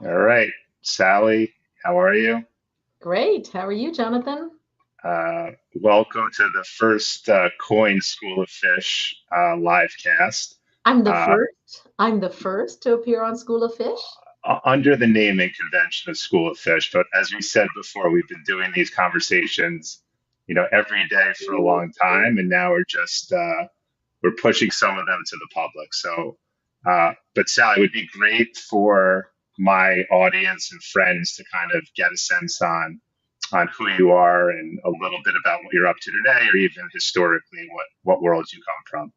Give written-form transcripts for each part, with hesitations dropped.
All right, Sally, how are you? Great. How are you, Jonathan? Welcome to the first Coin School of Fish live cast. I'm the Uh, first. I'm the first to appear on School of Fish. Under the naming convention of School of Fish, but as we said before, we've been doing these conversations, every day for a long time, and now we're pushing some of them to the public. But Sally, it would be great for my audience and friends to kind of get a sense on who you are and a little bit about what you're up to today, or even historically what worlds you come from.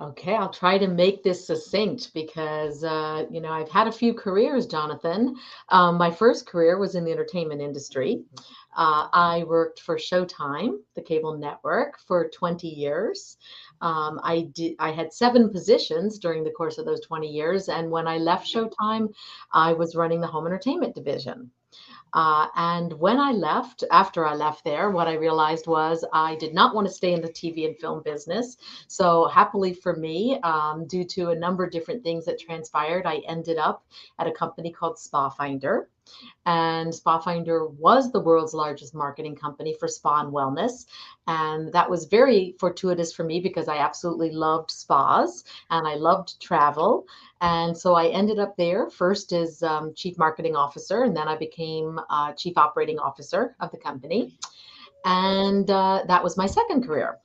Okay, I'll try to make this succinct because, I've had a few careers, Jonathan. My first career was in the entertainment industry. I worked for Showtime, the cable network, for 20 years. I had seven positions during the course of those 20 years. And when I left Showtime, I was running the home entertainment division. And when I left, after I left there, what I realized was I did not want to stay in the TV and film business. So, happily for me, due to a number of different things that transpired, I ended up at a company called Spa Finder. And Spa Finder was the world's largest marketing company for spa and wellness. And that was very fortuitous for me because I absolutely loved spas and I loved travel. And so I ended up there first as chief marketing officer, and then I became chief operating officer of the company. And that was my second career.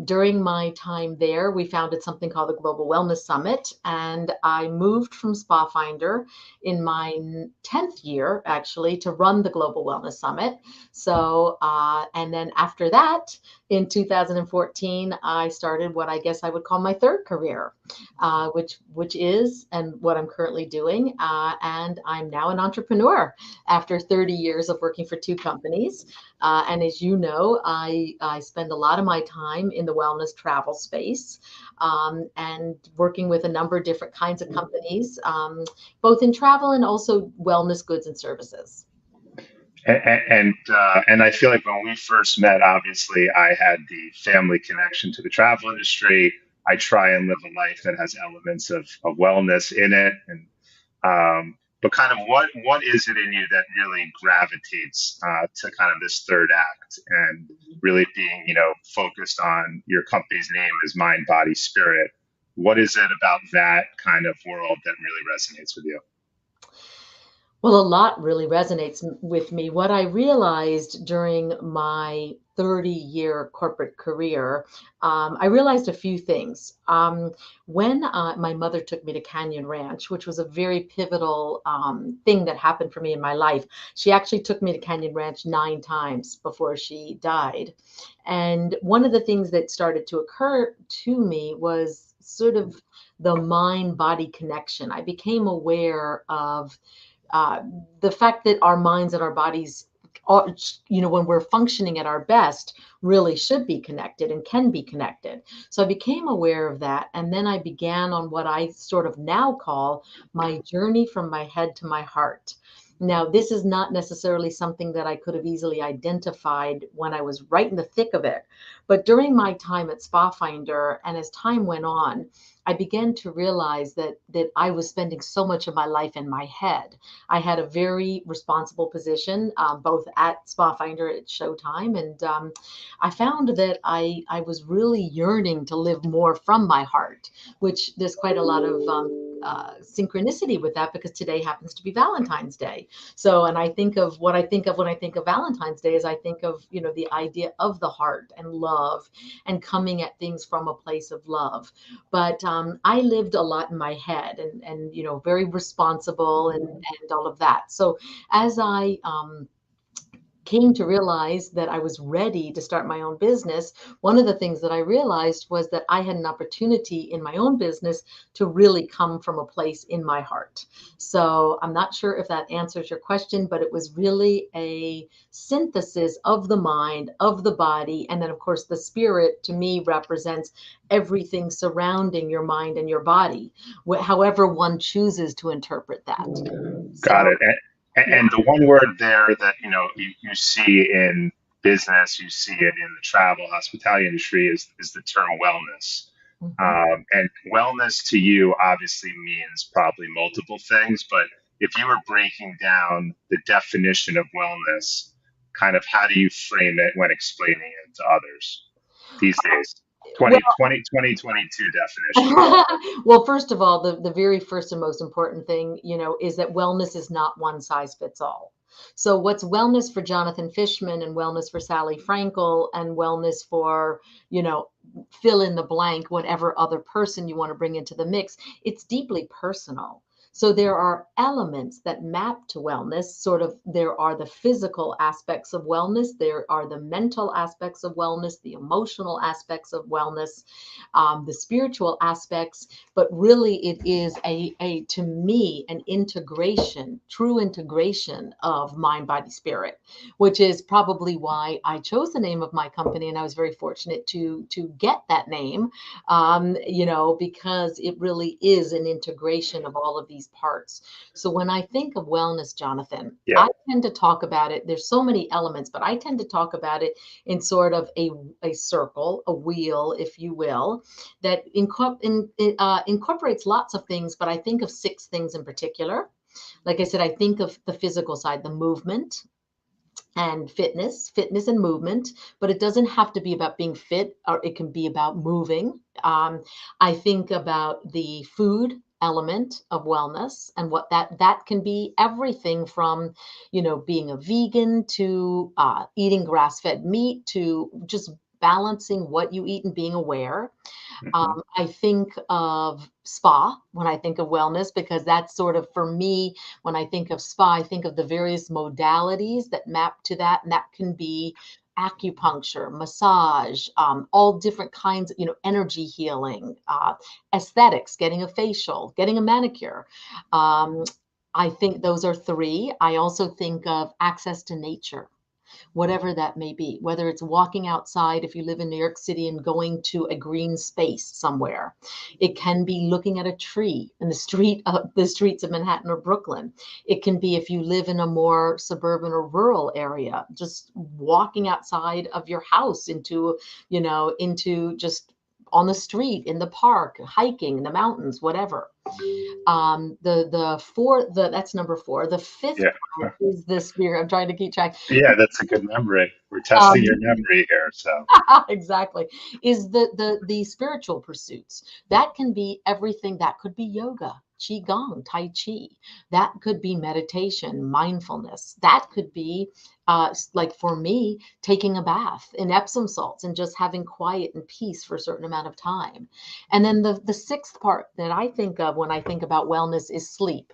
During my time there, we founded something called the Global Wellness Summit, and I moved from Spa Finder in my 10th year, actually, to run the Global Wellness Summit. So, and then after that, in 2014, I started what I guess I would call my third career, which is and what I'm currently doing. And I'm now an entrepreneur after 30 years of working for two companies. And as you know, I spend a lot of my time in the wellness travel space and working with a number of different kinds of companies, both in travel and also wellness goods and services. And I feel like when we first met, obviously I had the family connection to the travel industry. I try and live a life that has elements of wellness in it, and but kind of what is it in you that really gravitates to kind of this third act and really being focused on your company's name as mind, body, spirit? What is it about that kind of world that really resonates with you? Well, a lot really resonates with me. What I realized during my 30-year corporate career, I realized a few things. When my mother took me to Canyon Ranch, which was a very pivotal thing that happened for me in my life, she actually took me to Canyon Ranch 9 times before she died. And one of the things that started to occur to me was sort of the mind body connection. I became aware of uh, the fact that our minds and our bodies are, when we're functioning at our best, really should be connected and can be connected. So I became aware of that. And then I began on what I sort of now call my journey from my head to my heart. Now, this is not necessarily something that I could have easily identified when I was right in the thick of it. But during my time at Spa Finder and as time went on, I began to realize that I was spending so much of my life in my head. I had a very responsible position, both at Spa Finder at Showtime, and I found that I was really yearning to live more from my heart, which there's quite a lot of synchronicity with that because today happens to be Valentine's Day. So, and I think of what I think of when I think of Valentine's Day is I think of the idea of the heart and love and coming at things from a place of love. But I lived a lot in my head and very responsible and all of that. So as I came to realize that I was ready to start my own business, one of the things that I realized was that I had an opportunity in my own business to really come from a place in my heart. So I'm not sure if that answers your question, but it was really a synthesis of the mind, of the body, and then, of course, the spirit to me represents everything surrounding your mind and your body, however one chooses to interpret that. Got So, it. And yeah. the one word there that you see in business, you see it in the travel hospitality industry is the term wellness. Mhm. And wellness to you obviously means probably multiple things, but if you were breaking down the definition of wellness, kind of how do you frame it when explaining it to others these days? Well, 2022 definition of wellness. well, first of all, the very first and most important thing, is that wellness is not one size fits all. So what's wellness for Jonathan Fishman and wellness for Sallie Fraenkel and wellness for, you know, fill in the blank, whatever other person you want to bring into the mix, it's deeply personal. So there are elements that map to wellness. Sort of, there are the physical aspects of wellness, there are the mental aspects of wellness, the emotional aspects of wellness, the spiritual aspects. But really, it is a to me an integration, true integration of mind, body, spirit, which is probably why I chose the name of my company, and I was very fortunate to get that name, because it really is an integration of all of these parts. So when I think of wellness, Jonathan, Yeah. I tend to talk about it. There's so many elements, but I tend to talk about it in sort of a circle, a wheel, if you will, that incorporates lots of things. But I think of six things in particular. Like I said, I think of the physical side, the movement and fitness and movement, but it doesn't have to be about being fit, or it can be about moving. I think about the food element of wellness, and what that can be everything from, being a vegan to eating grass-fed meat to just balancing what you eat and being aware. Hmm. I think of spa when I think of wellness, because that's sort of, for me, when I think of spa, I think of the various modalities that map to that. And that can be acupuncture, massage, all different kinds, energy healing, aesthetics, getting a facial, getting a manicure. Um, I think those are three. I also think of access to nature, whatever that may be, whether it's walking outside if you live in New York City and going to a green space somewhere. It can be looking at a tree in the streets of Manhattan or Brooklyn. It can be if you live in a more suburban or rural area, just walking outside of your house into just on the street, in the park, hiking in the mountains, whatever. That's number four. The fifth Yeah. part is the spirit. I'm trying to keep track. Yeah, that's a good memory. We're testing your Um, memory here. So, exactly. Is the spiritual pursuits. That can be everything. That could be yoga, qigong, tai chi. That could be meditation, mindfulness. That could be, like for me, taking a bath in Epsom salts and just having quiet and peace for a certain amount of time. And then the sixth part that I think of when I think about wellness is sleep,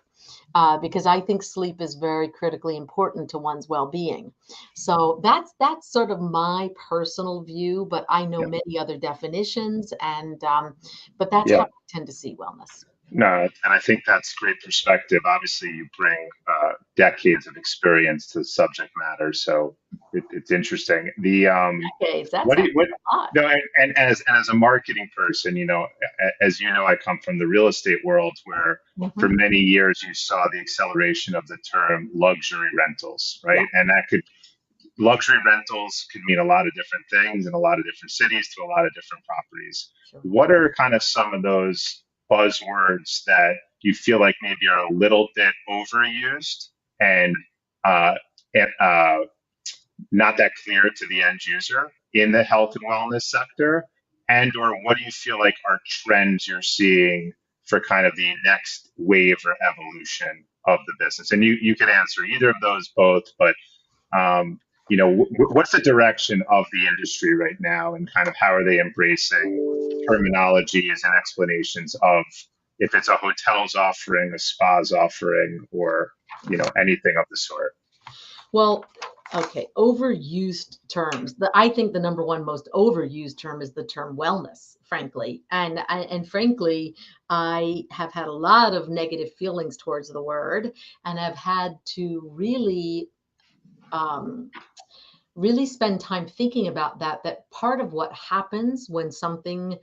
because I think sleep is very critically important to one's well-being. So that's sort of my personal view, but I know yeah. many other definitions, and but that's how Yeah. I tend to see wellness. No, and I think that's great perspective. Obviously, you bring decades of experience to the subject matter, so it's interesting. Decades, that What do sounds you what? a lot. No, and as a marketing person, as you know, I come from the real estate world where for Mhm. many years you saw the acceleration of the term luxury rentals, Yeah, right? And that could luxury rentals could mean a lot of different things in a lot of different cities to a lot of different properties. sure. What are kind of some of those buzzwords that you feel like maybe are a little bit overused and uh, and not that clear to the end user in the health and wellness sector? And or what do you feel like are trends you're seeing for kind of the next wave or evolution of the business? And you can answer either of those both, but um, what's the direction of the industry right now, and kind of how are they embracing terminologies and explanations of if it's a hotel's offering, a spa's offering, or anything of the sort? Well, okay, overused terms. I think the number one most overused term is the term wellness, frankly. And frankly, I have had a lot of negative feelings towards the word, and have had to really um, really spend time thinking about that part of what happens when something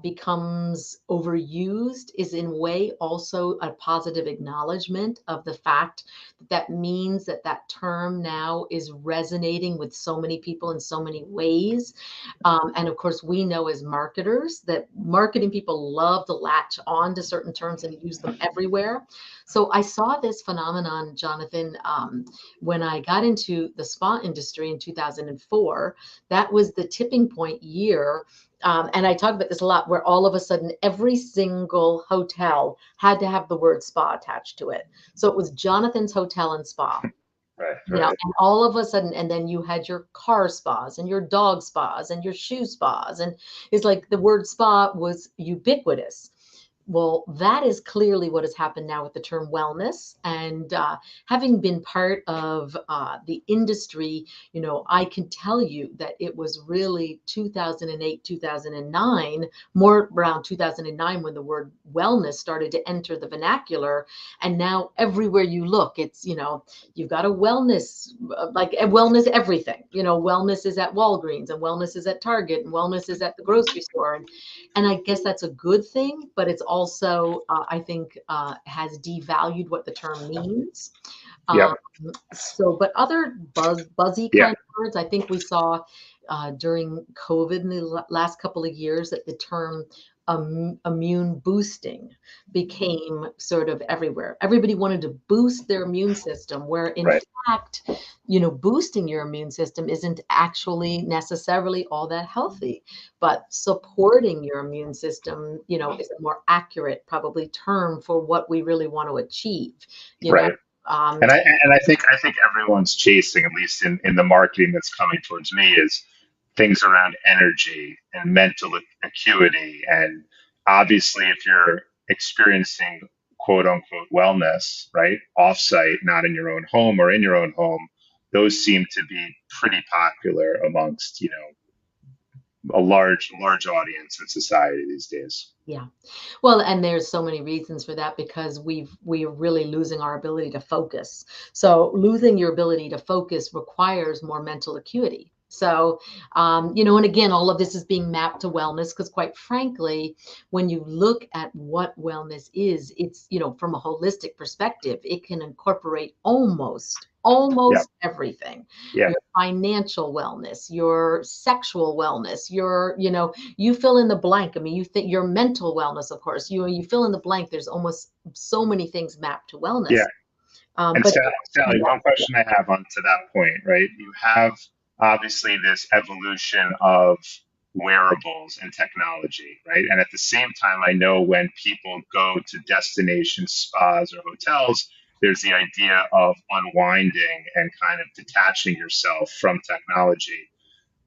becomes overused is in a way also a positive acknowledgement of the fact that that means that that term now is resonating with so many people in so many ways. And of course, we know as marketers that marketing people love to latch on to certain terms and use them everywhere. So I saw this phenomenon, Jonathan, when I got into the spa industry in 2004. That was the tipping point year. And I talk about this a lot, where all of a sudden every single hotel had to have the word spa attached to it. So it was Jonathan's Hotel and Spa. Right, You know, right, and all of a sudden, and then you had your car spas and your dog spas and your shoe spas. And it's like the word spa was ubiquitous. Well, that is clearly what has happened now with the term wellness. And having been part of the industry, you know, I can tell you that it was really 2008, 2009, more around 2009 when the word wellness started to enter the vernacular. And now everywhere you look, it's, you know, you've got a wellness, like a wellness everything. You know, wellness is at Walgreens and wellness is at Target and wellness is at the grocery store. And I guess that's a good thing, but it's also, I think, has devalued what the term means. yep, Um, so, but other buzzy yeah, kind of words, I think we saw during COVID in the last couple of years that the term immune boosting became sort of everywhere. Everybody wanted to boost their immune system, where in right, fact, you know, boosting your immune system isn't actually necessarily all that healthy, but supporting your immune system, you know, is a more accurate probably term for what we really want to achieve, you know. right. Um, And I think everyone's chasing, at least in the marketing that's coming towards me, is things around energy and mental acuity. And obviously, if you're experiencing quote unquote wellness, right, offsite, not in your own home or in your own home, those seem to be pretty popular amongst, a large audience in society these days. yeah. Well, and there's so many reasons for that because we're really losing our ability to focus. So losing your ability to focus requires more mental acuity. So, you know, and again, all of this is being mapped to wellness because, quite frankly, when you look at what wellness is, it's, you know, from a holistic perspective, it can incorporate Yeah, almost everything. yeah, Your financial wellness, your sexual wellness, your, you know, you fill in the blank. I mean, you think your mental wellness, of course, you fill in the blank. There's almost so many things mapped to yeah. wellness. And But Sally, yeah, one question I have on to that point, right? You have obviously this evolution of wearables and technology, right? And at the same time, I know when people go to destination spas or hotels, there's the idea of unwinding and kind of detaching yourself from technology,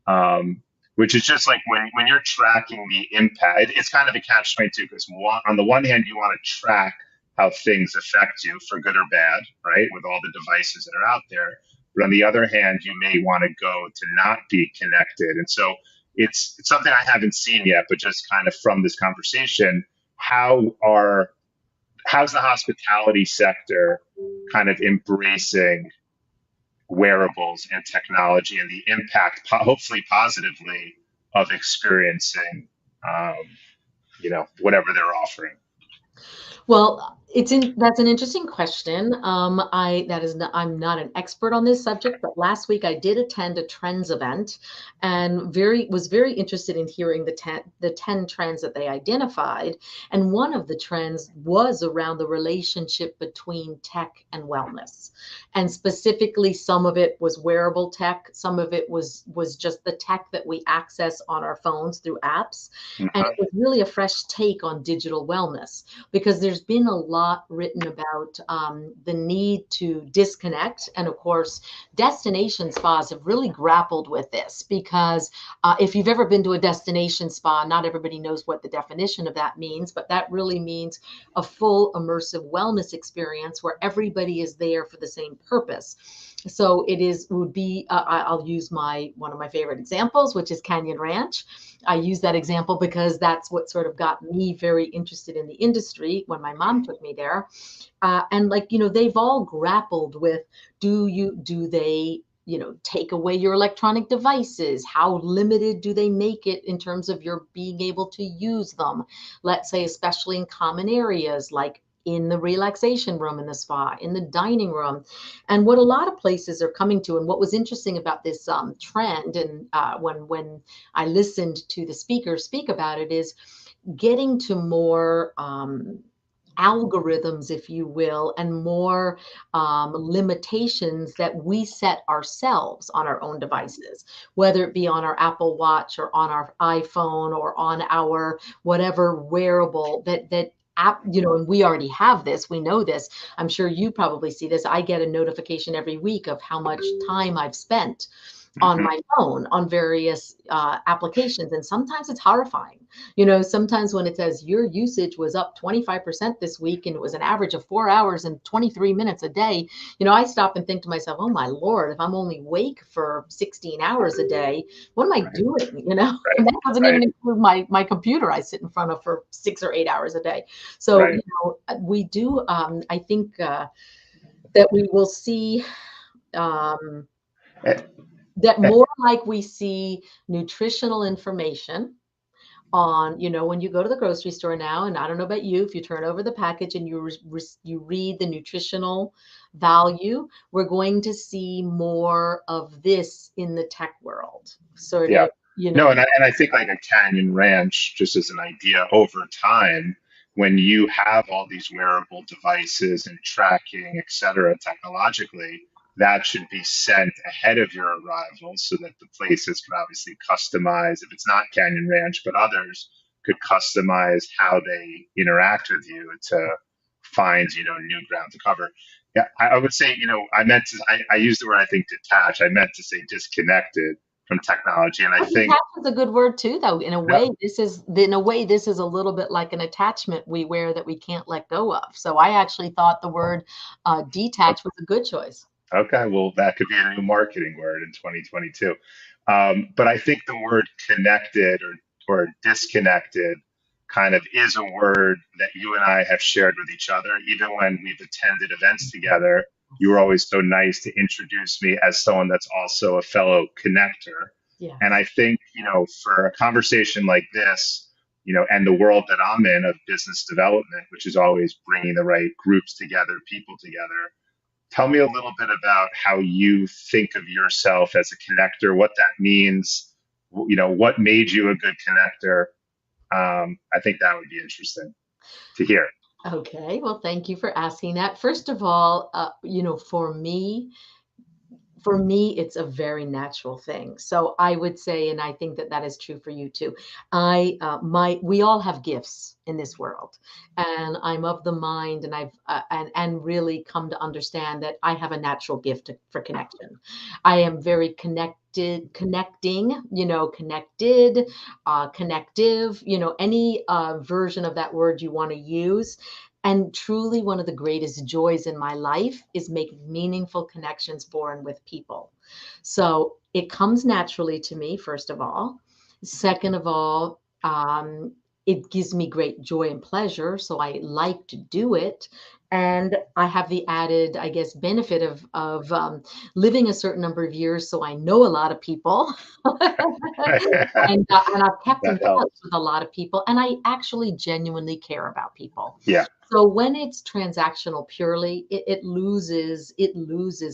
um, which is just like when you're tracking the impact, it's kind of a catch 22 because on the one hand, you want to track how things affect you for good or bad, right? With all the devices that are out there. But on the other hand, you may want to go to not be connected. And so it's something I haven't seen yet, but just kind of from this conversation, how are how's the hospitality sector kind of embracing wearables and technology and the impact, hopefully positively, of experiencing, um, whatever they're offering. well, that's an interesting question. I'm not an expert on this subject, but last week I did attend a trends event and was very interested in hearing the ten trends that they identified. And one of the trends was around the relationship between tech and wellness. And specifically, some of it was wearable tech, some of it was just the tech that we access on our phones through apps. And it Mhm. was really a fresh take on digital wellness because there's been a lot written about the need to disconnect. And of course, destination spas have really grappled with this because if you've ever been to a destination spa, not everybody knows what the definition of that means, but that really means a full immersive wellness experience where everybody is there for the same purpose. So would be, I'll use one of my favorite examples, which is Canyon Ranch. I use that example because that's what sort of got me very interested in the industry when my mom took me there. And like, you know, they've all grappled with, do they take away your electronic devices. How limited do they make it in terms of your being able to use them? Let's say, especially in common areas like in the relaxation room in the spa, in the dining room. And what a lot of places are coming to, and what was interesting about this trend, and when I listened to the speakers speak about it, is getting to more algorithms, if you will, and more limitations that we set ourselves on our own devices, whether it be on our Apple Watch or on our iPhone or on our whatever wearable that app, and we already have this, we know this. I'm sure you probably see this. I get a notification every week of how much time I've spent on Hmm. my phone on various applications. And sometimes it's horrifying. Sometimes when it says your usage was up 25% this week and it was an average of 4 hours and 23 minutes a day, I stop and think to myself, oh my Lord, if I'm only awake for 16 hours a day, what am I Right, doing? right, And that doesn't right, even include my computer I sit in front of for 6 or 8 hours a day. So, right. we do, I think that we will see um, Eh, that eh, more like we see nutritional information on, when you go to the grocery store now, and I don't know about you, if you turn over the package and you read the nutritional value, we're going to see more of this in the tech world. Sort Yeah. of, No, and I think like a Canyon Ranch, just as an idea, over time, when you have all these wearable devices and tracking, et cetera, technologically, that should be sent ahead of your arrival so that the places could obviously customize, if it's not Canyon Ranch, but others could customize how they interact with you to find, new ground to cover. Yeah, I would say, I used the word, I think, detach. I meant to say disconnected from technology. And I But think, detach is a good word too, though. no, In a way, this is a little bit like an attachment we wear that we can't let go of. So I actually thought the word detach was a good choice. okay, well, that could be a new marketing word in 2022. But I think the word connected or disconnected kind of is a word that you and I have shared with each other. Even when we've attended events together, you were always so nice to introduce me as someone that's also a fellow connector. And Yes. I think, for a conversation like this, and the world that I'm in of business development, which is always bringing the right groups together, people together. Tell me a little bit about how you think of yourself as a connector, what that means, what made you a good connector. I think that would be interesting to hear. Okay. Well, thank you for asking that. First of all, for me, it's a very natural thing. So I would say, and I think that that is true for you too. We all have gifts in this world, and I'm of the mind, and and really come to understand that I have a natural gift for connection. I am very connecting, connected, connective, any version of that word you want to use. And truly, one of the greatest joys in my life is making meaningful connections for and with people. So it comes naturally to me, first of all. Second of all, it gives me great joy and pleasure. So I like to do it. And I have the added, I guess, benefit of living a certain number of years. So I know a lot of people. And I've kept in That touch helps. with a lot of people, and I actually genuinely care about people. Yeah, So when it's transactional purely, it loses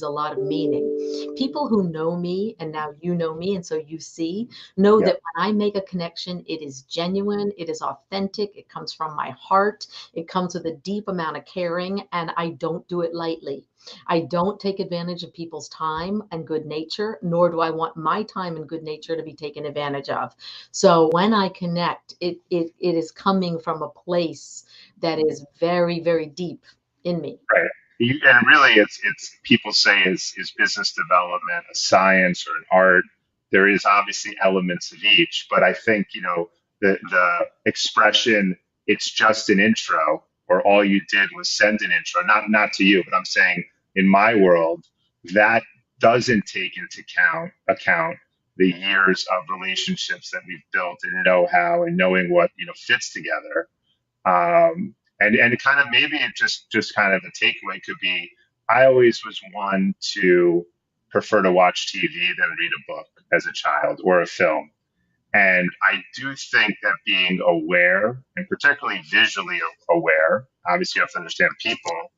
a lot of meaning. People who know me, and now you know me, and so you see, know yeah, that when I make a connection, it is genuine, it is authentic, it comes from my heart, it comes with a deep amount of caring, and I don't do it lightly. I don't take advantage of people's time and good nature, nor do I want my time and good nature to be taken advantage of. So when I connect, it is coming from a place that is very, very deep in me. right. And really, it's people say is business development a science or an art? There is obviously elements of each, but I think the expression "it's just an intro" or "all you did was send an intro," not to you, but I'm saying in my world that doesn't take into account the years of relationships that we've built and know-how and knowing what fits together. And it kind of maybe it just kind of a takeaway could be I always was one to prefer to watch TV than read a book as a child or a film. And I do think that being aware, and particularly visually aware, obviously you have to understand people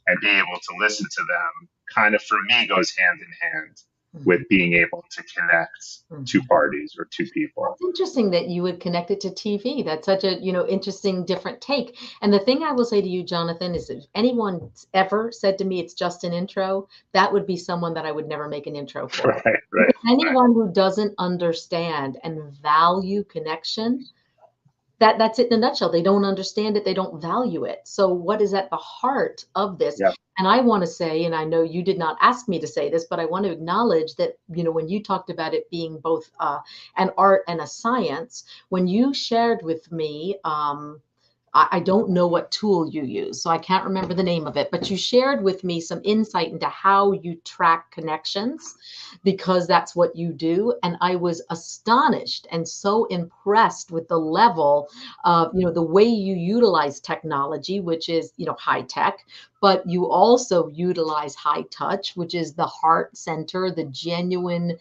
and be able to listen to them, kind of for me goes hand in hand with Mhm. being able to connect two Mhm. parties or two people. It's interesting that you would connect it to TV. That's such a, interesting different take. And the thing I will say to you, Jonathan, is if anyone's ever said to me it's just an intro, that would be someone that I would never make an intro for. Right, right, Because right. anyone who doesn't understand and value connection, that's it in a nutshell. They don't understand it, they don't value it. So what is at the heart of this? Yeah, And I want to say, and I know you did not ask me to say this, but I want to acknowledge that, when you talked about it being both an art and a science, when you shared with me, I don't know what tool you use, so I can't remember the name of it, but you shared with me some insight into how you track connections because that's what you do. And I was astonished and so impressed with the level of, the way you utilize technology, which is, high tech, but you also utilize high touch, which is the heart center, the genuine,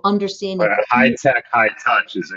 understanding. but high tech, high touch is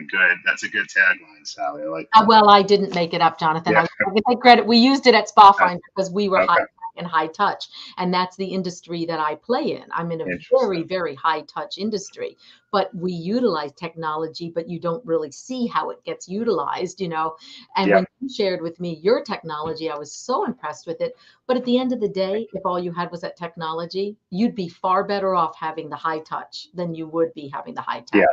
that's a good tagline, Sally. I like that. Well, I didn't make it up, Jonathan. Yeah, I can take credit. We used it at Spa okay, Finder because we were high okay. tech and high touch, and that's the industry that I play in. I'm in a very, Interesting. very high touch industry, but we utilize technology, but you don't really see how it gets utilized. And Yeah, when you shared with me your technology, I was so impressed with it. But at the end of the thank day, you. if all you had was that technology, you'd be far better off having the high touch than you would be having the high tech. Yeah,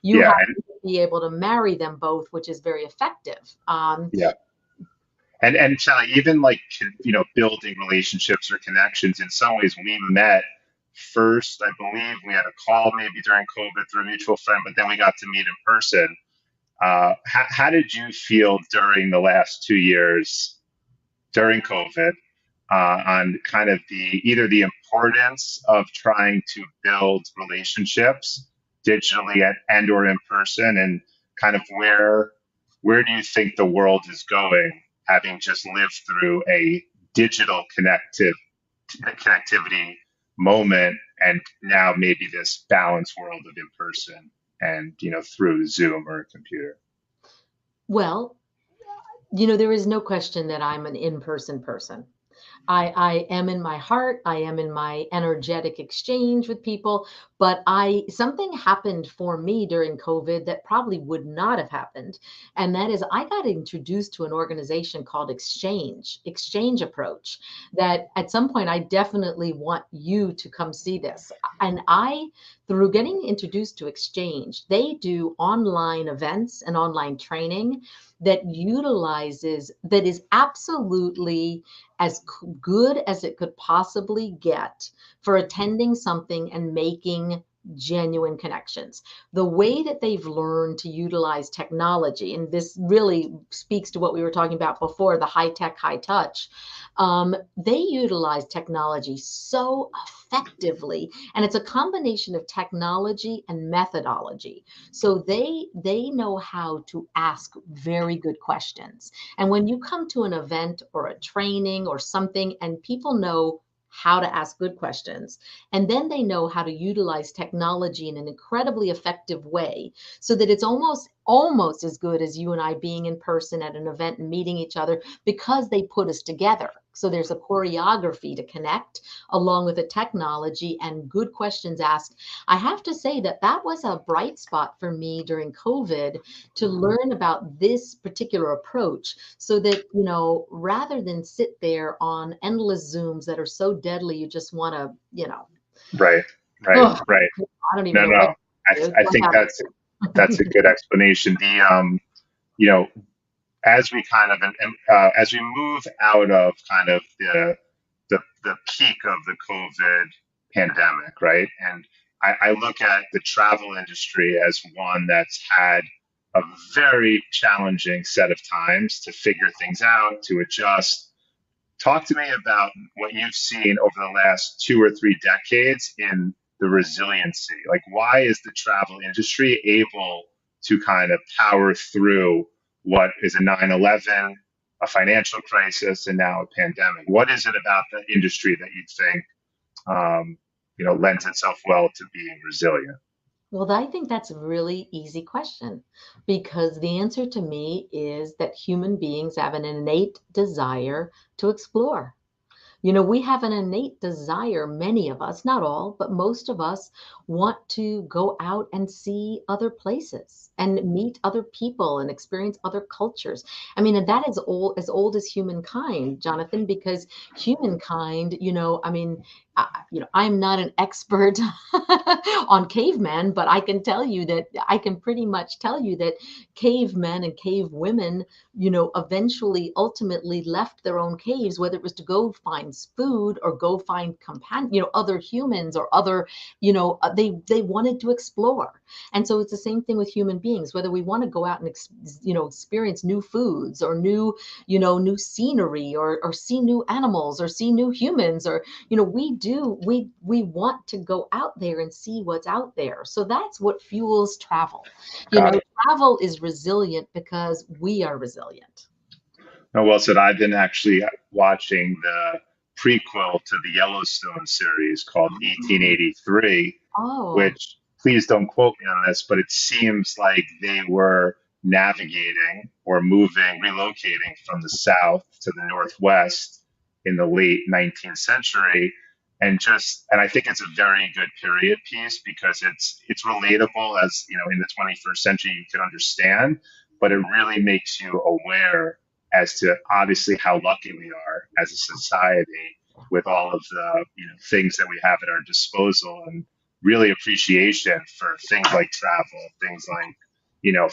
You yeah, have and to be able to marry them both, which is very effective. yeah. And Sally, even like building relationships or connections. In some ways, we met first. I believe we had a call maybe during COVID through a mutual friend, but then we got to meet in person. How did you feel during the last 2 years during COVID on kind of either the importance of trying to build relationships digitally and or in person, and kind of where do you think the world is going, having just lived through a digital connectivity moment, and now maybe this balanced world of in person and through Zoom or a computer. Well, there is no question that I'm an in-person person. I am in my heart, I am in my energetic exchange with people, but I something happened for me during COVID that probably would not have happened. And that is I got introduced to an organization called Exchange Approach, that at some point I definitely want you to come see this. And through getting introduced to Exchange, they do online events and online training that is absolutely as good as it could possibly get for attending something and making genuine connections. The way that they've learned to utilize technology, and this really speaks to what we were talking about before, the high tech, high touch, they utilize technology so effectively. And it's a combination of technology and methodology. So they know how to ask very good questions. And when you come to an event or a training or something and people know how to ask good questions, and then they know how to utilize technology in an incredibly effective way so that it's almost as good as you and I being in person at an event and meeting each other because they put us together. So there's a choreography to connect along with the technology and good questions asked. I have to say that that was a bright spot for me during COVID to learn about this particular approach so that, rather than sit there on endless Zooms that are so deadly, you just want to, Right, right, oh, right. I don't even No, know what no. to do. I What think that's a good explanation. You know, as we kind of as we move out of kind of the peak of the COVID pandemic, right? And I look at the travel industry as one that's had a very challenging set of times to figure things out, to adjust. Talk to me about what you've seen over the last 2 or 3 decades in the resiliency. Like, why is the travel industry able to kind of power through what is a 9/11, a financial crisis, and now a pandemic? What is it about the industry that you think lends itself well to being resilient? Well, I think that's a really easy question because the answer to me is that human beings have an innate desire to explore. We have an innate desire, many of us, not all, but most of us want to go out and see other places and meet other people and experience other cultures. I mean, and that is old as humankind, Jonathan, because humankind, I mean, I'm not an expert on cavemen, but I can pretty much tell you that cavemen and cave women eventually ultimately left their own caves, whether it was to go find food or go find other humans or other, they wanted to explore. And so it's the same thing with human beings, whether we want to go out and, experience new foods or new scenery or see new animals or see new humans or, we want to go out there and see what's out there. So that's what fuels travel. You Got know, it. travel is resilient because we are resilient. Oh, well said. I've been actually watching the prequel to the Yellowstone series called Oh, 1883, oh, which, please don't quote me on this, but it seems like they were navigating or moving, relocating from the south to the northwest in the late 19th century. And I think it's a very good period piece because it's relatable, as in the 21st century you can understand, but it really makes you aware as to obviously how lucky we are as a society with all of the things that we have at our disposal, and really appreciation for things like travel, things like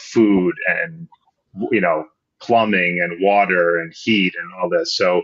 food and you know plumbing and water and heat and all this. So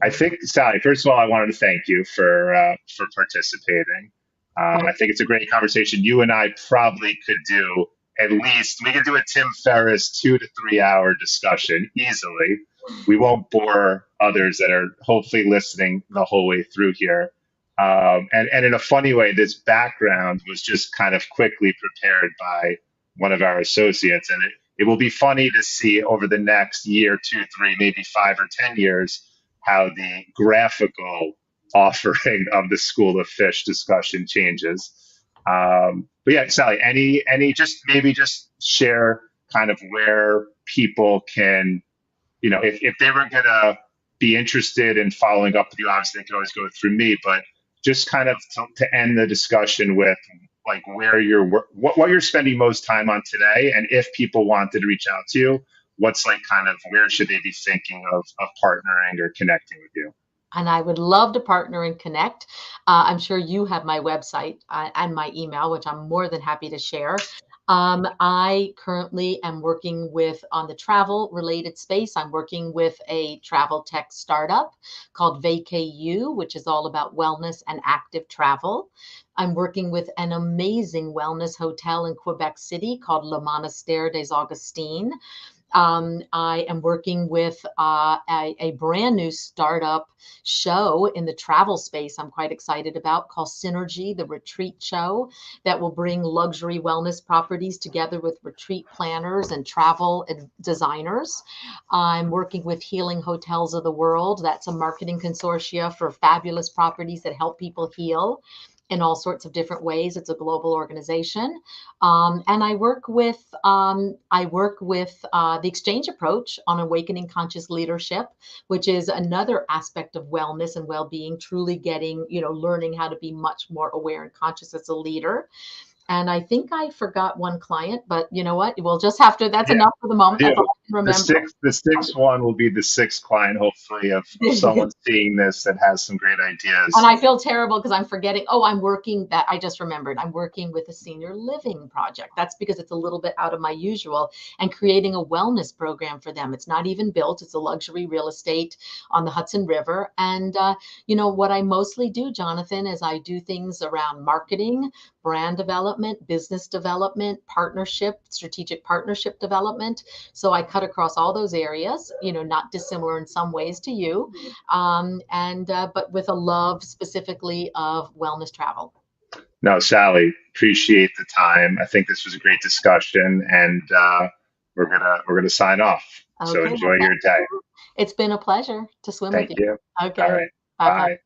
I think, Sally, first of all, I wanted to thank you for participating. I well, think it's a great conversation. You and I probably could do at least, we could do a Tim Ferriss 2 to 3 hour discussion easily. We won't bore others that are hopefully listening the whole way through here. And in a funny way, this background was just kind of quickly prepared by one of our associates. And it will be funny to see over the next year, 2, 3, maybe 5 or 10 years, how the graphical offering of the School of Fish discussion changes. But yeah, Sally, any just share kind of where people can, if they were gonna be interested in following up with you, obviously they could always go through me, but just kind of to end the discussion with like where what you're spending most time on today, and if people wanted to reach out to you, what's like kind of where should they be thinking of partnering or connecting with you? and I would love to partner and connect. I'm sure you have my website and my email, which I'm more than happy to share. I currently am working with on the travel related space. I'm working with a travel tech startup called VacaU, which is all about wellness and active travel. I'm working with an amazing wellness hotel in Quebec City called Le Monastère des Augustines. I am working with a brand new startup show in the travel space I'm quite excited about called Synergy, the retreat show that will bring luxury wellness properties together with retreat planners and travel designers. I'm working with Healing Hotels of the World. That's a marketing consortia for fabulous properties that help people heal in all sorts of different ways. It's a global organization. And I work with the exchange approach on awakening conscious leadership, which is another aspect of wellness and well-being, truly getting, learning how to be much more aware and conscious as a leader. And I think I forgot one client, but you know what? We'll just have to, that's Yeah, enough for the moment. yeah. That's all I can remember. The sixth one will be the sixth client, hopefully, of someone seeing this that has some great And ideas. I feel terrible because I'm forgetting. Oh, I'm working that I just remembered. I'm working with a senior living project. That's because it's a little bit out of my usual and creating a wellness program for them. It's not even built, it's a luxury real estate on the Hudson River. And, what I mostly do, Jonathan, is I do things around marketing, brand development, business development, partnership, strategic partnership development. So I cut across all those areas, not dissimilar in some ways to you, and but with a love specifically of wellness travel. No, Sally, appreciate the time. I think this was a great discussion, and we're gonna sign off. So Okay, well, enjoy your thank day. you. It's been a pleasure to swim with Thank you. you. All Okay, right. bye bye. Bye.